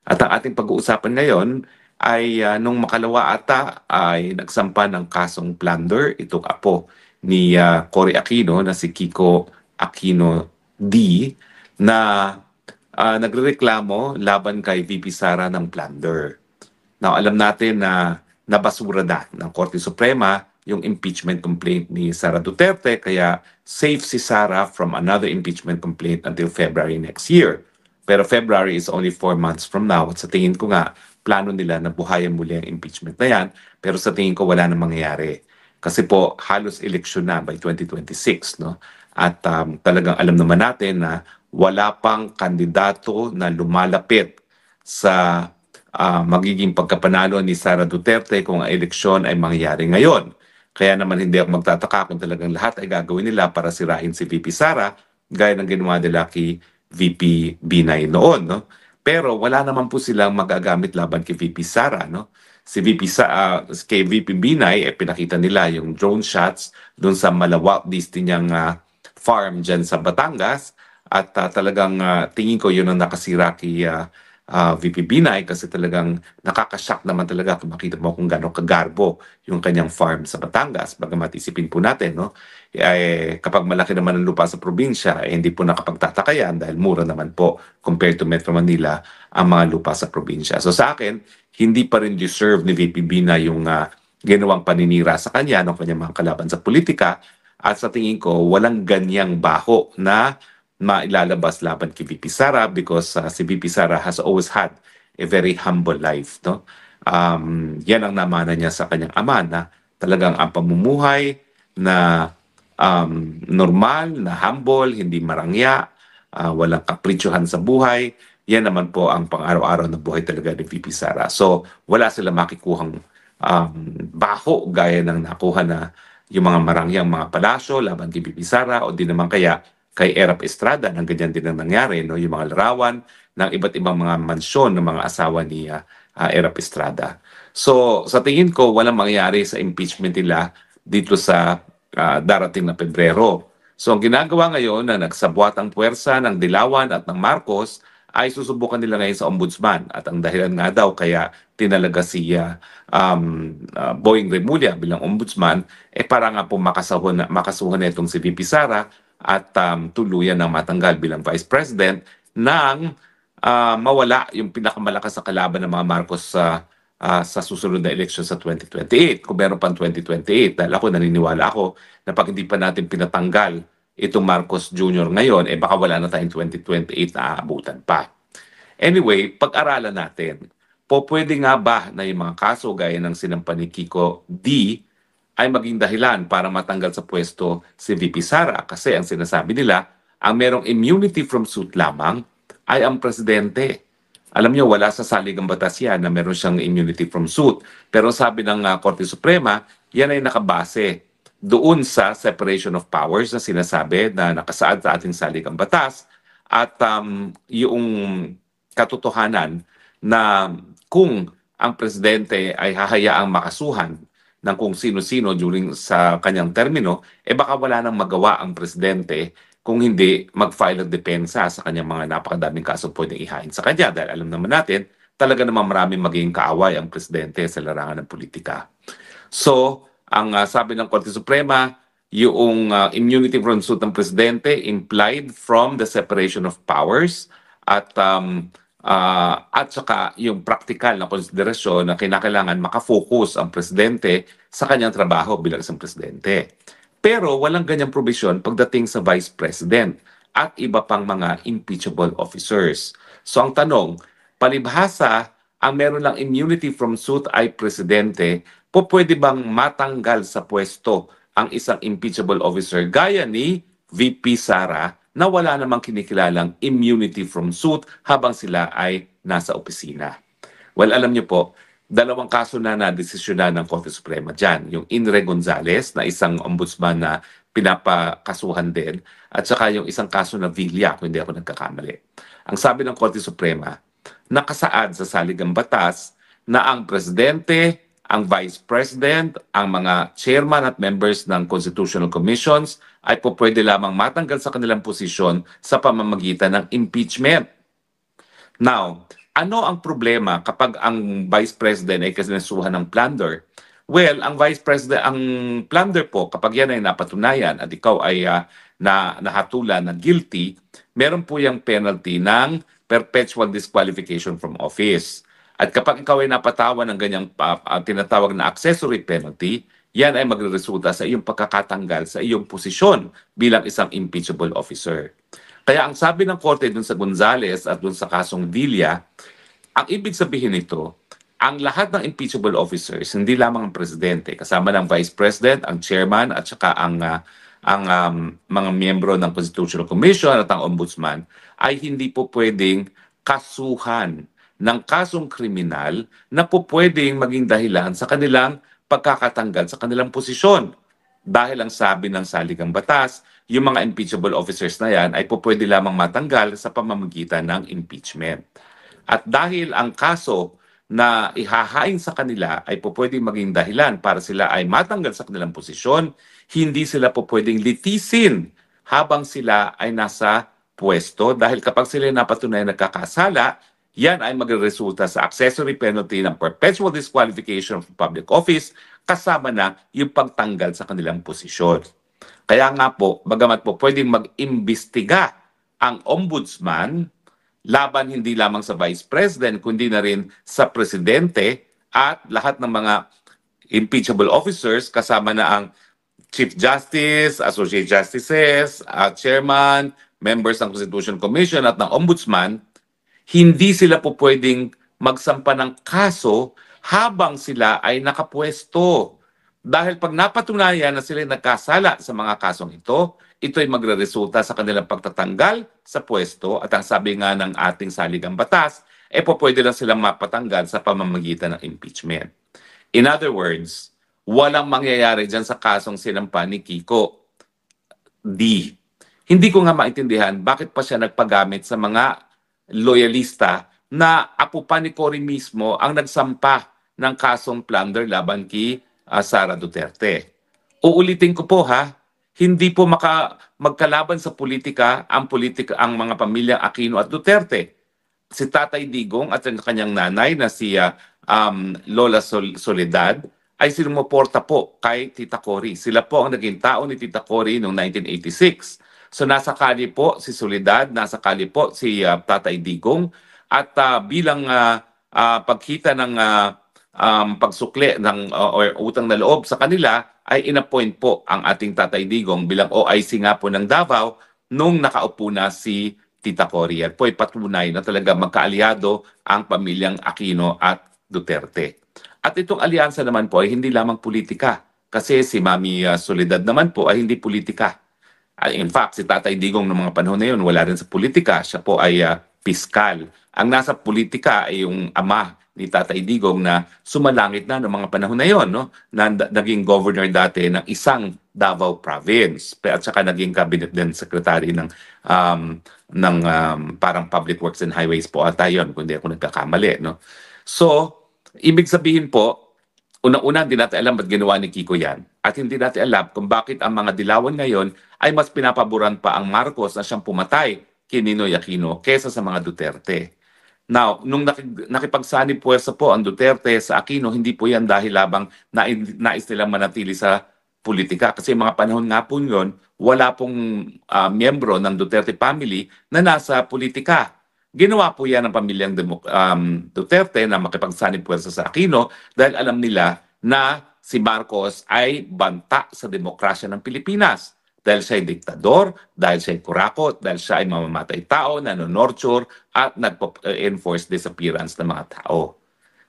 At ang ating pag-uusapan ngayon ay nung makalawa ata ay nagsampa ng kasong plunder itong apo ni Cory Aquino na si Kiko Aquino D na nagrereklamo laban kay VP Sara ng plunder. Now, alam natin na nabasura na ng Korte Suprema yung impeachment complaint ni Sara Duterte, kaya safe si Sara from another impeachment complaint until February next year. Pero February is only 4 months from now. At sa tingin ko nga, plano nila na buhayan muli ang impeachment na yan. Pero sa tingin ko, wala na mangyayari. Kasi po, halos eleksyon na by 2026. No? At talagang alam naman natin na wala pang kandidato na lumalapit sa magiging pagkapanalo ni Sara Duterte kung ang eleksyon ay mangyayari ngayon. Kaya naman hindi ako magtataka kung talagang lahat ay gagawin nila para sirain si VP Sara, gaya ng ginawa nila kay VP Binay noon. No? Pero wala naman po silang magagamit laban kay VP Sara. No? Kay VP Binay, pinakita nila yung drone shots doon sa Malawak Disney niyang farm dyan sa Batangas. At talagang tingin ko yun ang nakasira kay VP Binay kasi talagang nakakashock naman talaga kung makita mo kung gano'ng kagarbo yung kanyang farm sa Batangas. Bagamat isipin po natin, no? Kapag malaki naman ang lupa sa probinsya, hindi po nakapagtatakayan dahil mura naman po compared to Metro Manila ang mga lupa sa probinsya. So sa akin, hindi pa rin deserve ni VP Binay yung ginawang paninira sa kanya ng kanyang mga kalaban sa politika. At sa tingin ko, walang ganyang baho na mailalabas laban kay VP Sara because si VP Sara has always had a very humble life. No? Yan ang namana niya sa kanyang ama na talagang ang pamumuhay na normal, na humble, hindi marangya, walang kapritsuhan sa buhay. Yan naman po ang pang-araw-araw na buhay talaga ni VP Sara. So wala sila makikuhang baho gaya ng nakuha na yung mga marangyang mga palasyo laban kay VP Sara o di naman kaya kay Erap Estrada nang ganyan din ang nangyari, no? Yung mga larawan ng iba't ibang mga mansyon ng mga asawa ni Erap Estrada. So sa tingin ko, walang mangyayari sa impeachment nila dito sa darating na Pebrero. So ang ginagawa ngayon na nagsabwat ang puwersa ng Dilawan at ng Marcos ay susubukan nila ngayon sa ombudsman. At ang dahilan nga daw kaya tinalaga si Boying Remulla bilang ombudsman para nga po makasuhan na itong si VP Sara at tuluyan ng matanggal bilang Vice President nang mawala yung pinakamalakas na kalaban ng mga Marcos sa susunod na eleksyon sa 2028. Kung meron pang 2028, dahil ako naniniwala ako na pag hindi pa natin pinatanggal itong Marcos Jr. ngayon, baka wala na tayong 2028 na aabutan pa. Anyway, pag-aralan natin, pwede nga ba na yung mga kaso gaya ng sinampa ni Kiko D ay maging dahilan para matanggal sa pwesto si VP Sara kasi ang sinasabi nila, ang merong immunity from suit lamang ay ang presidente. Alam niyo, wala sa saligang batas yan na meron siyang immunity from suit. Pero sabi ng Korte Suprema, yan ay nakabase doon sa separation of powers na sinasabi na nakasaad sa ating saligang batas at yung katotohanan na kung ang presidente ay hahayaang makasuhan ng kung sino-sino during sa kanyang termino, baka wala nang magawa ang presidente kung hindi mag-file ng depensa sa kanyang mga napakadaming kaso pwedeng ihain sa kanya. Dahil alam naman natin, talaga naman maraming magiging kaaway ang presidente sa larangan ng politika. So, ang sabi ng Korte Suprema, yung immunity from suit ng presidente implied from the separation of powers at saka yung practical na konsiderasyon na kinakailangan makafocus ang presidente sa kanyang trabaho bilang isang presidente. Pero walang ganyang provision pagdating sa vice president at iba pang mga impeachable officers. So ang tanong, palibhasa ang meron lang immunity from suit ay presidente, pwede bang matanggal sa pwesto ang isang impeachable officer gaya ni VP Sara na wala namang kinikilalang immunity from suit habang sila ay nasa opisina? Well, alam niyo po, dalawang kaso na nadesisyonan ng Korte Suprema dyan. Yung Inre Gonzalez na isang ombudsman na pinapakasuhan din at saka yung isang kaso na Villa, kung hindi ako nagkakamali. Ang sabi ng Korte Suprema, nakasaad sa saligang batas na ang presidente, ang vice president, ang mga chairman at members ng constitutional commissions ay pwede lamang matanggal sa kanilang posisyon sa pamamagitan ng impeachment. Now, Ano ang problema kapag ang Vice President ay kasinasuhan ng plunder? Well, ang Vice President, ang plunder po, kapag yan ay napatunayan at ikaw ay nahatulan na guilty, meron po yung penalty ng perpetual disqualification from office. At kapag ikaw ay napatawan ng ganyang tinatawag na accessory penalty, yan ay magreresulta sa iyong pagkakatanggal sa iyong posisyon bilang isang impeachable officer. Kaya ang sabi ng korte dun sa Gonzales at dun sa kasong Villa, ang ibig sabihin nito, ang lahat ng impeachable officers, hindi lamang ang presidente, kasama ng vice president, ang chairman, at saka ang mga miyembro ng Constitutional Commission at ang ombudsman, ay hindi po pwedeng kasuhan ng kasong kriminal na po pwedeng maging dahilan sa kanilang pagkakatanggal sa kanilang posisyon. Dahil ang sabi ng saligang batas, yung mga impeachable officers na yan ay po pwede lamang matanggal sa pamamagitan ng impeachment. At dahil ang kaso na ihahain sa kanila ay po pwedeng maging dahilan para sila ay matanggal sa kanilang posisyon, hindi sila po pwedeng litisin habang sila ay nasa pwesto dahil kapag sila napatunayan nagkakasala, yan ay magresulta sa accessory penalty ng perpetual disqualification from public office kasama na yung pagtanggal sa kanilang posisyon. Kaya nga po, bagamat po pwedeng mag-imbestiga ang ombudsman laban hindi lamang sa vice president kundi na rin sa presidente at lahat ng mga impeachable officers kasama na ang Chief Justice, Associate Justices, Chairman, members ng Constitution Commission at ng Ombudsman, hindi sila po pwedeng magsampa ng kaso habang sila ay nakapwesto. Dahil pag napatunayan na sila nagkasala sa mga kasong ito, ito ay magreresulta sa kanilang pagtatanggal sa pwesto at ang sabi nga ng ating saligang batas, po pwede lang silang mapatanggal sa pamamagitan ng impeachment. In other words, walang mangyayari dyan sa kasong sinampa ni Kiko D. Hindi ko nga maintindihan bakit pa siya nagpagamit sa mga loyalista na apo pa ni Cory mismo ang nagsampa ng kasong plunder laban kay Sara Duterte. Uulitin ko po hindi po magkalaban sa politika ang mga pamilyang Aquino at Duterte. Si Tatay Digong at ang kanyang nanay na si Lola Soledad ay sumuporta po kay Tita Cory. Sila po ang naging tao ni Tita Cory noong 1986. So nasa kali po si Soledad, nasa kali po si Tatay Digong at bilang pagkita ng pagsukli ng or utang na loob sa kanila ay inappoint po ang ating Tatay Digong bilang OIC nga po ng Davao nung nakaupo na si Tita Cory. At po ay patunay na talaga magkaalyado ang pamilyang Aquino at Duterte. At itong alyansa naman po ay hindi lamang politika kasi si Mami Soledad naman po ay hindi politika. In fact, si Tatay Digong ng mga panahon na yun, wala rin sa politika. Siya po ay piskal. Ang nasa politika ay yung ama ni Tatay Digong na sumalangit na noong mga panahon na yun, no? Na naging governor dati ng isang Davao province. At saka naging cabinet din secretary ng parang Public Works and Highways po ata yun, kung hindi ako nagkakamali. No? So, ibig sabihin po, unang-una, hindi natin alam ba't ginawa ni Kiko yan. At hindi natin alam kung bakit ang mga dilawan ngayon ay mas pinapaboran pa ang Marcos na siyang pumatay kay Ninoy Aquino kesa sa mga Duterte. Now, nung nakipagsanib puwersa po ang Duterte sa Aquino, hindi po yan dahil labang nais nilang manatili sa politika. Kasi mga panahon nga po yun, wala pong miyembro ng Duterte family na nasa politika. Ginawa po yan ng pamilyang Duterte na makipagsanib puwersa sa Aquino dahil alam nila na si Marcos ay banta sa demokrasya ng Pilipinas. Dahil siya ay diktador, dahil siya ay kurakot, dahil siya ay mamamatay tao, nanonorture, at nagpo-enforce disappearance ng mga tao.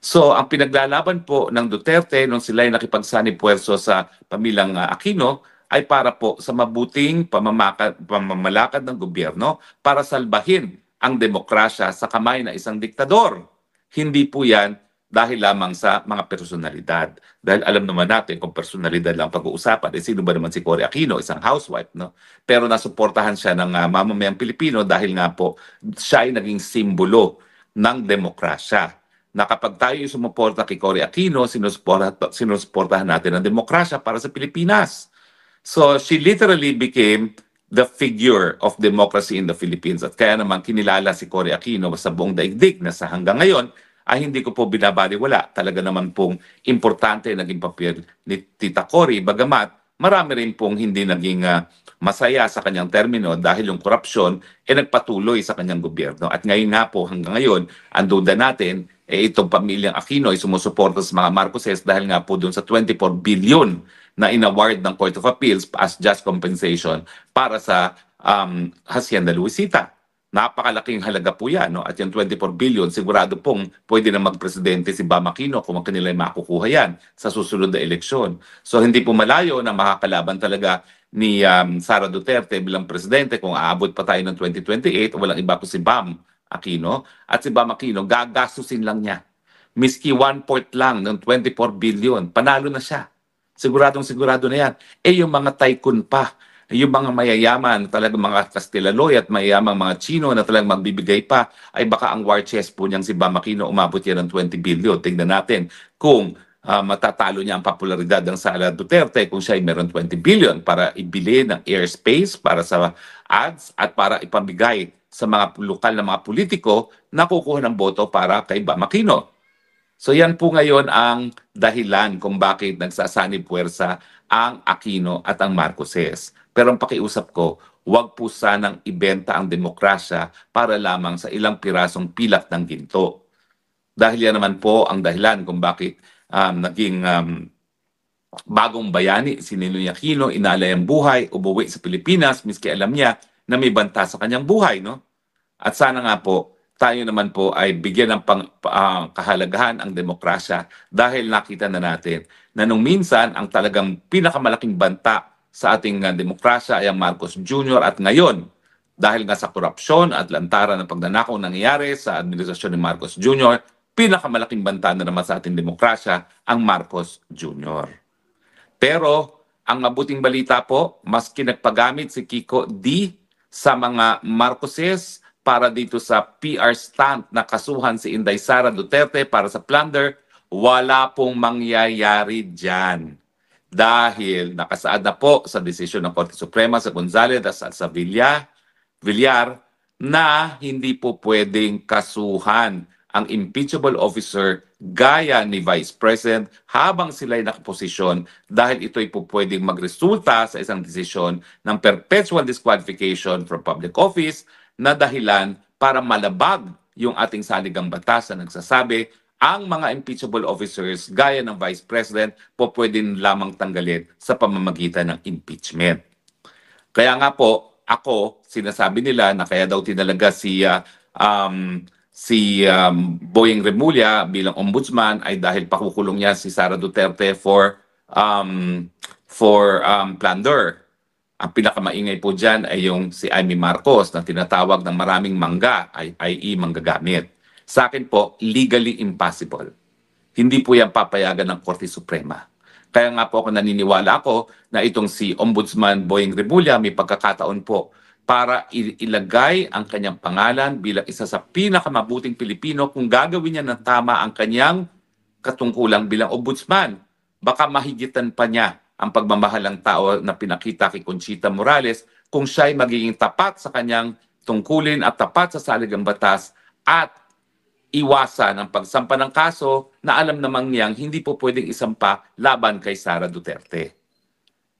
So, ang pinaglalaban po ng Duterte nung sila ay nakipagsanib puwersa sa pamilyang Aquino ay para po sa mabuting pamamalakad ng gobyerno para salbahin ang demokrasya sa kamay na isang diktador. Hindi po yan dahil lamang sa mga personalidad. Dahil alam naman natin kung personalidad lang pag-uusapan, sino ba naman si Cory Aquino, isang housewife, no? Pero nasuportahan siya ng mamamayang Pilipino dahil nga po siya ay naging simbolo ng demokrasya. Na kapag tayo sumuporta kay Cory Aquino, sinusuportahan natin ang demokrasya para sa Pilipinas. So she literally became the figure of democracy in the Philippines. At kaya naman kinilala si Cory Aquino sa buong daigdig na sa hanggang ngayon ay hindi ko po binabaliwala. Talaga naman pong importante naging papel ni Tita Cory, bagamat marami rin pong hindi naging masaya sa kanyang termino dahil yung korupsyon nagpatuloy sa kanyang gobyerno. At ngayon nga po, hanggang ngayon, ang duda natin, itong pamilyang Aquino ay sumusuporta sa mga Marcoses dahil nga po dun sa 24 billion na inaward ng Court of Appeals as just compensation para sa Hacienda Luisita. Napakalaking halaga po yan. No? At yung 24 billion, sigurado pong pwede na magpresidente si Bam Aquino kung kanila makukuha yan sa susunod na eleksyon. So hindi po malayo na makakalaban talaga ni Sara Duterte bilang presidente kung aabot pa tayo ng 2028. Walang iba po si Bam Aquino. At si Bam Aquino, gagastusin lang niya. Miski 1/4 lang ng 24 billion, panalo na siya. Siguradong sigurado na yan. Yung mga tycoon pa, yung mga mayayaman, talagang mga Kastilaloy at mayayamang mga Chino na talagang magbibigay pa, ay baka ang war chest po niyang si Bam Aquino umabot yan ng 20 billion. Tingnan natin kung matatalo niya ang popularidad ng Sara Duterte kung siya ay meron 20 billion para ibili ng airspace para sa ads at para ipamigay sa mga lokal na mga politiko na kukuha ng boto para kay Bam Aquino. So yan po ngayon ang dahilan kung bakit nagsasanib puwersa ang Aquino at ang Marcoses. Pero ang pakiusap ko, huwag po sanang ibenta ang demokrasya para lamang sa ilang pirasong pilak ng ginto. Dahil yan naman po ang dahilan kung bakit naging bagong bayani si Ninoy Aquino, inalay ang buhay, umuwi sa Pilipinas, miski alam niya na may banta sa kanyang buhay. No? At sana nga po, tayo naman po ay bigyan ng kahalagahan ang demokrasya dahil nakita na natin na nung minsan ang talagang pinakamalaking banta sa ating demokrasya ay ang Marcos Jr. At ngayon, dahil nga sa korupsyon at lantaran ng pagnanakaw nangyayari sa administrasyon ni Marcos Jr., pinakamalaking banta na naman sa ating demokrasya ang Marcos Jr. Pero ang mabuting balita po, maski nagpagamit si Kiko D sa mga Marcoses para dito sa PR stunt na kasuhan si Inday Sara Duterte para sa plunder, wala pong mangyayari dyan. Dahil nakasaad na po sa desisyon ng Korte Suprema sa Gonzales at sa Villar na hindi po pwedeng kasuhan ang impeachable officer gaya ni Vice President habang sila'y nakaposisyon dahil ito'y po pwedeng magresulta sa isang desisyon ng perpetual disqualification from public office na dahilan para malabag yung ating saligang batas na nagsasabi ang mga impeachable officers gaya ng Vice President po pwede lamang tanggalin sa pamamagitan ng impeachment. Kaya nga po, ako, sinasabi nila na kaya daw tinalaga si Boyeng Remulla bilang ombudsman ay dahil pakukulong niya si Sara Duterte for plunder. Ang pinakamaingay po dyan ay yung si Amy Marcos na tinatawag ng maraming mangga, i.e. manggagamit. Sa akin po, legally impossible. Hindi po yan papayagan ng Korte Suprema. Kaya nga po ako naniniwala ako na itong si Ombudsman Boyeng Remulla may pagkakataon po para ilagay ang kanyang pangalan bilang isa sa pinakamabuting Pilipino kung gagawin niya ng tama ang kanyang katungkulang bilang ombudsman. Baka mahigitan pa niya ang pagmamahal ng tao na pinakita kay Conchita Morales kung siya ay magiging tapat sa kanyang tungkulin at tapat sa saligang batas at iwasan ang pagsampa ng kaso na alam namang niyang hindi po pwedeng isampa laban kay Sara Duterte.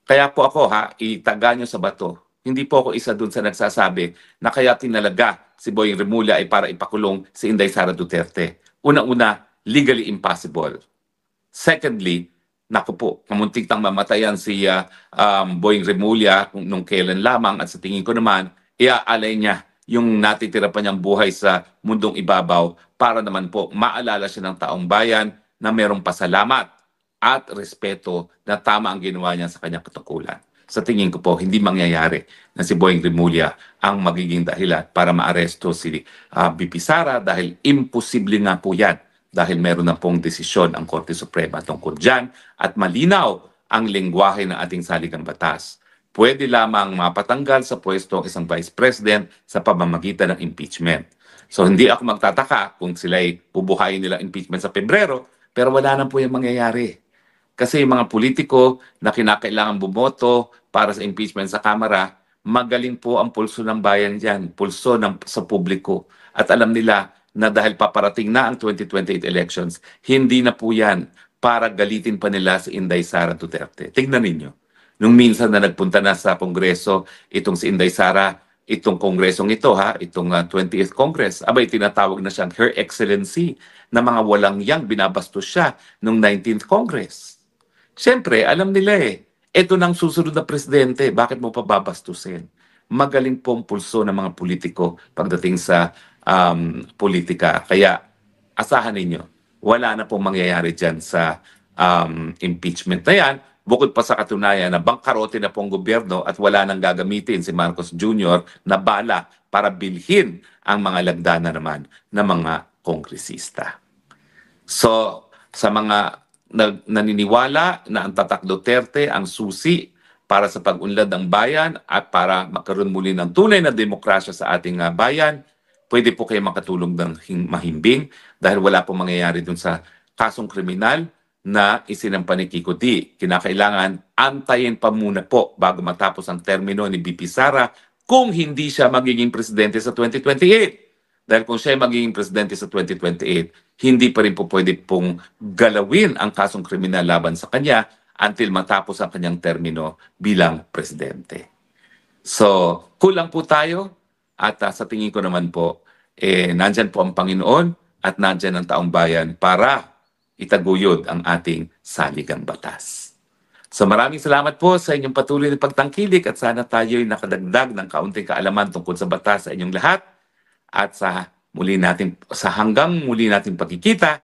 Kaya po ako itaga nyo sa bato. Hindi po ako isa dun sa nagsasabi na kaya tinalaga si Boyeng Remulla ay para ipakulong si Inday Sara Duterte. Una-una, legally impossible. Secondly, naku po, kamuntik tang mamatayan si Boyeng Remulla nung kailan lamang at sa tingin ko naman, iaalay niya yung natitira pa niyang buhay sa mundong ibabaw para naman po maalala siya ng taong bayan na merong pasalamat at respeto na tama ang ginawa niya sa kanyang katungkulan. Sa tingin ko po, hindi mangyayari na si Boyeng Remulla ang magiging dahilan para maaresto si BP Sara dahil imposible nga po yan dahil meron na pong desisyon ang Korte Suprema tungkol dyan at malinaw ang lengguwahe ng ating saligang batas. Pwede lamang mapatanggal sa pwesto ang isang Vice President sa pamamagitan ng impeachment. So hindi ako magtataka kung sila'y bubuhayin nilang impeachment sa Pebrero, pero wala na po yung mangyayari. Kasi yung mga politiko na kinakailangan bumoto para sa impeachment sa Kamara, magaling po ang pulso ng bayan diyan, pulso sa publiko. At alam nila na dahil paparating na ang 2028 elections, hindi na po yan para galitin pa nila si Inday Sara Duterte. Tingnan ninyo. Nung minsan na nagpunta na sa Kongreso, itong si Inday Sara, itong Kongresong ito itong 20th Congress, abay tinatawag na siyang Her Excellency, na mga walang yang binabastos siya nung 19th Congress. Siyempre, alam nila ito nang susunod na presidente, bakit mo pa babastusin? Magaling pong pulso ng mga politiko pagdating sa politika. Kaya asahan ninyo, wala na pong mangyayari dyan sa impeachment na yan. Bukod pa sa katunayan na bangkarote na pong gobyerno at wala nang gagamitin si Marcos Jr. na bala para bilhin ang mga lagdana naman ng mga kongresista. So, sa mga naniniwala na ang Tatak Duterte ang susi para sa pag-unlad ng bayan at para magkaroon muli ng tunay na demokrasya sa ating bayan, pwede po kayo makatulong ng mahimbing dahil wala pong mangyayari dun sa kasong kriminal na isinampa ni Kiko D. Kinakailangan antayin pa muna po bago matapos ang termino ni BP Sara kung hindi siya magiging presidente sa 2028. Dahil kung siya ay magiging presidente sa 2028, hindi pa rin po pwede pong galawin ang kasong kriminal laban sa kanya until matapos ang kanyang termino bilang presidente. So, kulang po tayo at sa tingin ko naman po, nandyan po ang Panginoon at nandyan ang taong bayan para itaguyod ang ating saligang batas. So maraming salamat po sa inyong patuloy na pagtangkilik at sana tayo'y nakadagdag ng kaunting kaalaman tungkol sa batas sa inyong lahat at sa hanggang muli nating pagkikita